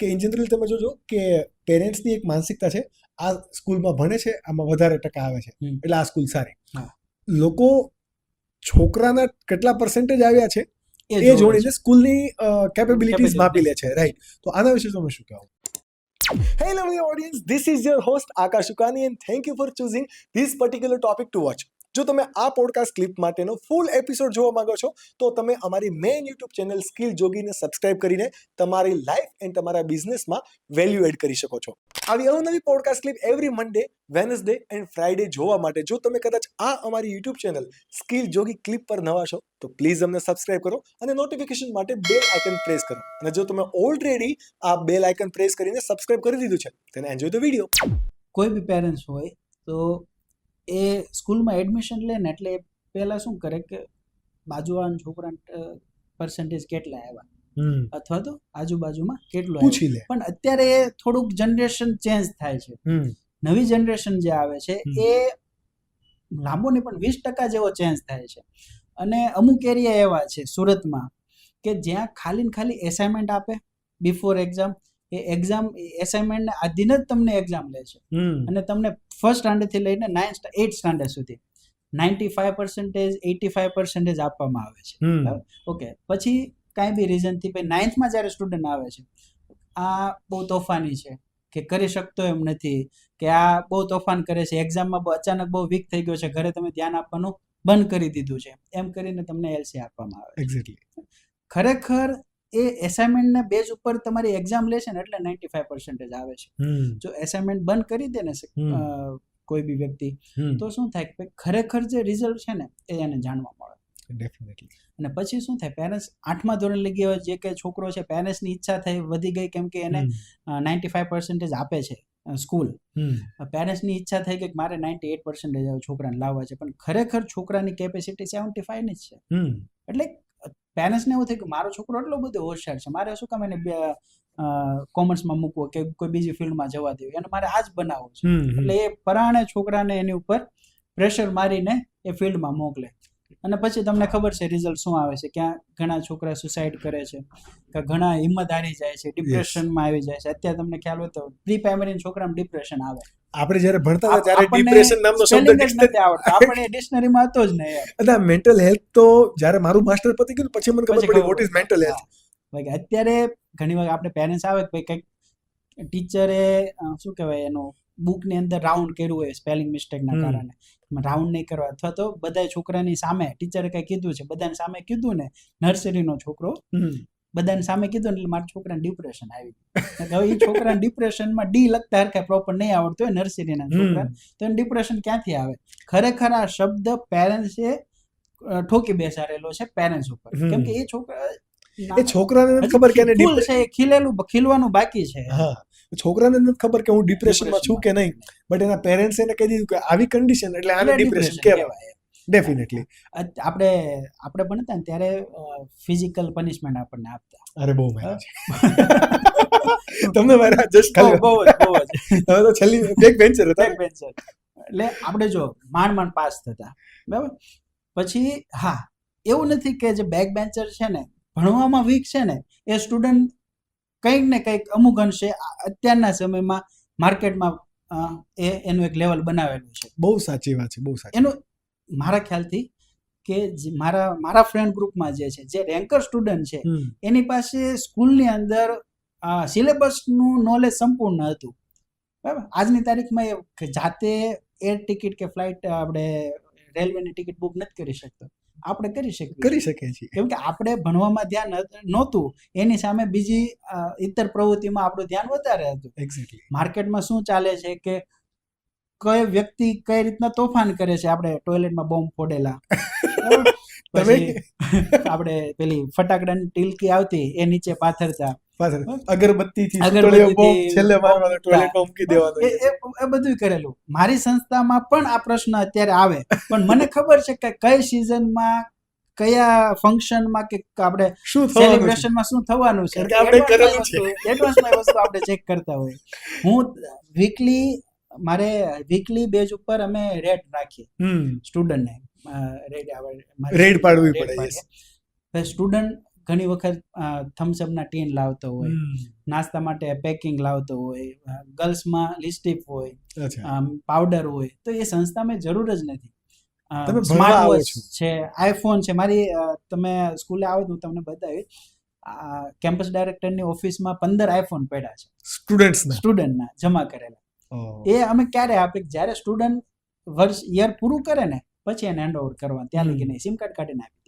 કે in general તમે જોજો કે પેરેન્ટ્સની એક માનસિકતા છે, આ સ્કૂલમાં ભણે છે, આમાં વધારે ટકા આવે છે એટલે આ સ્કૂલ સારી. લોકો છોકરાના કેટલા પર્સન્ટેજ આવ્યા છે એ જોડીને સ્કૂલની કેપેબિલિટીઝ માપી લે છે, રાઈટ? તો આના વિશે તમે શું કહો? Hey lovely audience, this is your host Akash Shukani and thank you for choosing this particular topic to watch. જો તમે આ પોડકાસ્ટ ક્લિપ માટેનો ફૂલ એપિસોડ જોવા માંગો છો તો તમે અમારી મેઇન યુટ્યુબ ચેનલ સ્કિલ જોગીને સબસ્ક્રાઇબ કરીને તમારી લાઈફ એન્ડ તમારા બિઝનેસમાં વેલ્યુ એડ કરી શકો છો. આવી અવનવી podcast clip every Monday, Wednesday and Friday જોવા માટે જો તમે કદાચ આ અમારી યુટ્યુબ ચેનલ સ્કિલ જોગી ક્લિપ પર નવા છો તો પ્લીઝ અમને સબસ્ક્રાઇબ કરો અને નોટિફિકેશન માટે બેલ આઇકન પ્રેસ કરો. અને જો તમે ઓલરેડી આ બેલ આઇકન પ્રેસ કરીને સબસ્ક્રાઇબ કરી દીધું છે then enjoy the video. કોઈ બી પેરેન્ટ્સ હોય તો એ સ્કૂલમાં એડમિશન લે ને એટલે પહેલાં શું કરે કે બાજુવાળા છોકરાના પર્સન્ટેજ કેટલા આવ્યા અથવા તો આજુબાજુમાં કેટલું પૂછી લે. પણ અત્યારે એ થોડુંક જનરેશન ચેન્જ થાય છે. નવી જનરેશન જે આવે છે એ લાંબો નહીં પણ 20% જેવો ચેન્જ થાય છે. અને અમુક એરિયા એવા છે સુરતમાં કે જ્યાં ખાલી ને ખાલી એસાઇનમેન્ટ આપે બિફોર એક્ઝામ. એ એક્ઝામ એસાઇનમેન્ટને આધીન જ તમને એક્ઝામ લે છે અને તમને ફર્સ્ટ સ્ટાન્ડર્ડથી લઈને 8th સ્ટાન્ડર્ડ સુધી 95%, 85% આપવામાં આવે છે. ઓકે, પછી કાંઈ બી રીઝનથી ભાઈ 9thમાં જ્યારે સ્ટુડન્ટ આવે છે, આ બહુ તોફાની છે કે કરી શકતો એમ નથી, કે આ બહુ તોફાન કરે છે, એક્ઝામમાં અચાનક બહુ વીક થઈ ગયો છે, ઘરે તમે ધ્યાન આપવાનું બંધ કરી દીધું છે, એમ કરીને તમને એલસી આપવામાં આવે. એક્ઝેક્ટલી. ખરેખર એ એસાઇનમેન્ટના બેઝ ઉપર તમારી એક્ઝામ લેશે ને એટલે 95% આવે છે. જો એસાઇનમેન્ટ બંધ કરી દે ને કોઈ બી વ્યક્તિ તો શું થાય કે ખરેખર જે રિઝલ્ટ છે ને એ એને જાણવા મળે. ડેફિનેટલી. અને પછી શું થાય, પેરેન્ટ્સ 8મા ધોરણ લઈ ગયા જે કે છોકરો છે, પેરેન્ટ્સની ઈચ્છા થઈ વધી ગઈ કેમ કે એને 95% આપે છે સ્કૂલ. પેરેન્ટ્સની ઈચ્છા થઈ કે મારે 98% છોકરાને લાવવા છે, પણ ખરેખર છોકરાની કેપેસિટી 75 ની જ છે. એટલે પેરેન્ટ્સને એવું થાય કે મારો છોકરો એટલો બધો હોશિયાર છે, મારે શું કામ એને કોમર્સમાં મૂકવો કે કોઈ બીજી ફિલ્ડમાં જવા દેવું, એને મારે આ જ બનાવવું છે. એટલે એ પરાણે છોકરાને એની ઉપર પ્રેશર મારીને એ ફિલ્ડમાં મોકલે. અને પછી તમને ખબર છે રિઝલ્ટ શું આવે છે, ક્યાં ઘણા છોકરા સુસાઇડ કરે છે, કે ઘણા હિંમત હારી જાય છે, ડિપ્રેશનમાં આવી જાય છે. અત્યારે તમને ખ્યાલ હોય તો પ્રી પ્રાઇમરી છોકરામાં ડિપ્રેશન આવે. આપણે જ્યારે ભણતા હતા ત્યારે ડિપ્રેશન નામનો શબ્દ નથી આવડતો, આપણે ડિક્શનરીમાં હતો જ નહીં. એટલે મેન્ટલ હેલ્થ તો જ્યારે મારું માસ્ટર પતી ગયું પછી મને ખબર પડી વોટ ઇઝ મેન્ટલ હેલ્થ. અત્યારે ઘણી વાર આપણે પેરેન્ટ્સ આવે કે કંઈક ટીચરે શું કહેવાય એનો બુકની અંદર રાઉન્ડ કર્યું હોય સ્પેલિંગ મિસ્ટેકના કારણે, રાઉન્ડ નહીં કરવા, અથવા તો બધા છોકરાની સામે ટીચરે કંઈ કીધું છે, બધાની સામે કીધું ને, નર્સરીનો છોકરો બધાની સામે કીધું ને એટલે મારા છોકરાને ડિપ્રેશન આવી ગયું. હવે એ છોકરાને ડિપ્રેશનમાં ડી લખતા હરખા પ્રોપર નહીં આવડતું હોય નર્સરીના છોકરા, તો એને ડિપ્રેશન ક્યાંથી આવે? ખરેખર આ શબ્દ પેરેન્ટ્સે ઠોકી બેસાડેલો છે પેરેન્ટ્સ ઉપર, કેમ કે એ છોકરાને ખબર કે ખીલવાનું બાકી છે. હા, છોકરાને નથી ખબર કે હું ડિપ્રેશનમાં છું કે નહીં, બટ એના પેરેન્ટ્સ એને કહી દીધું કે આવી કન્ડિશન એટલે આને ડિપ્રેશન કહેવાય. ડેફિનેટલી. આપણે ભણતા ને ત્યારે ફિઝિકલ પનિશમેન્ટ આપણને આપતા. અરે બહુ મજા છે તમને મારા જસ્ટ ખાલી બહુ જ હવે તો છેલ્લી બેક બેન્ચર હતા. એટલે આપણે જો માંડ પાસ થતા, બરાબર. પછી હા, એવું નથી કે જે બેક બેન્ચર છે ને ભણવામાં વીક છે ને એ સ્ટુડન્ટ કંઈક ને કંઈક અમુક અંશે અત્યારના સમયમાં માર્કેટમાં એનું એક લેવલ બનાવેલું છે. બહુ સાચી વાત છે, બહુ સાચી. એનું મારા ખ્યાલથી કે મારા ફ્રેન્ડ ગ્રુપમાં જે છે, જે રેન્કર સ્ટુડન્ટ છે, એની પાસે સ્કૂલની અંદર સિલેબસનું નોલેજ સંપૂર્ણ હતું, બરાબર. આજની તારીખમાં એ જાતે એર ટિકિટ કે ફ્લાઇટ આપણે રેલવેની ટિકિટ બુક નથી કરી શકતો, આપણે કરી શકીએ છીએ, કેમ કે આપણે ભણવામાં ધ્યાન નહોતું, એની સામે બીજી ઇતર પ્રવૃત્તિમાં આપણું ધ્યાન વધારે હતું. એક્ઝેક્ટલી. માર્કેટમાં શું ચાલે છે કે કઈ વ્યક્તિ કઈ રીતના તોફાન કરે છે, આપણે ટોયલેટમાં બોમ્બ ફોડેલા, પછી આપણે પેલી ફટાકડાની ટીલકી આવતી એ નીચે પાથરતા, અગરબત્તીથી એ બધું કરેલું. મારી સંસ્થામાં પણ આ પ્રશ્ન અત્યારે આવે, પણ મને ખબર છે કે કઈ સિઝનમાં કયા ફંક્શનમાં કે આપણે સેલિબ્રેશનમાં શું થવાનું છે, એડવાન્સમાં વસ્તુ આપણે ચેક કરતા હોય. હું વીકલી બેઝ ઉપર અમે રેટ રાખીએ સ્ટુડન્ટને, રેડ પાડવી પડે. સ્ટુડન્ટ ઘણી વખત થમ્સઅપના ટીન લાવતો હોય, નાસ્તા માટે પેકિંગ લાવતો હોય, ગર્લ્સમાં લિપસ્ટિક હોય, પાવડર હોય, તો એ સંસ્થામાં જરૂર જ નથી. સ્માર્ટ વોચ છે, આઈફોન છે. મારી તમે સ્કૂલે આવો તો તમને બતાવી, કેમ્પસ ડાયરેક્ટરની ઓફિસમાં 15 આઈફોન પડ્યા છે સ્ટુડન્ટના જમા કરેલા. એ અમે ક્યારે આપે, જ્યારે સ્ટુડન્ટ યર પૂરું કરે ને પછી એને હેન્ડ ઓવર કરવા, ત્યાં લગી નહીં સિમ કાર્ડ કાઢીને આપી.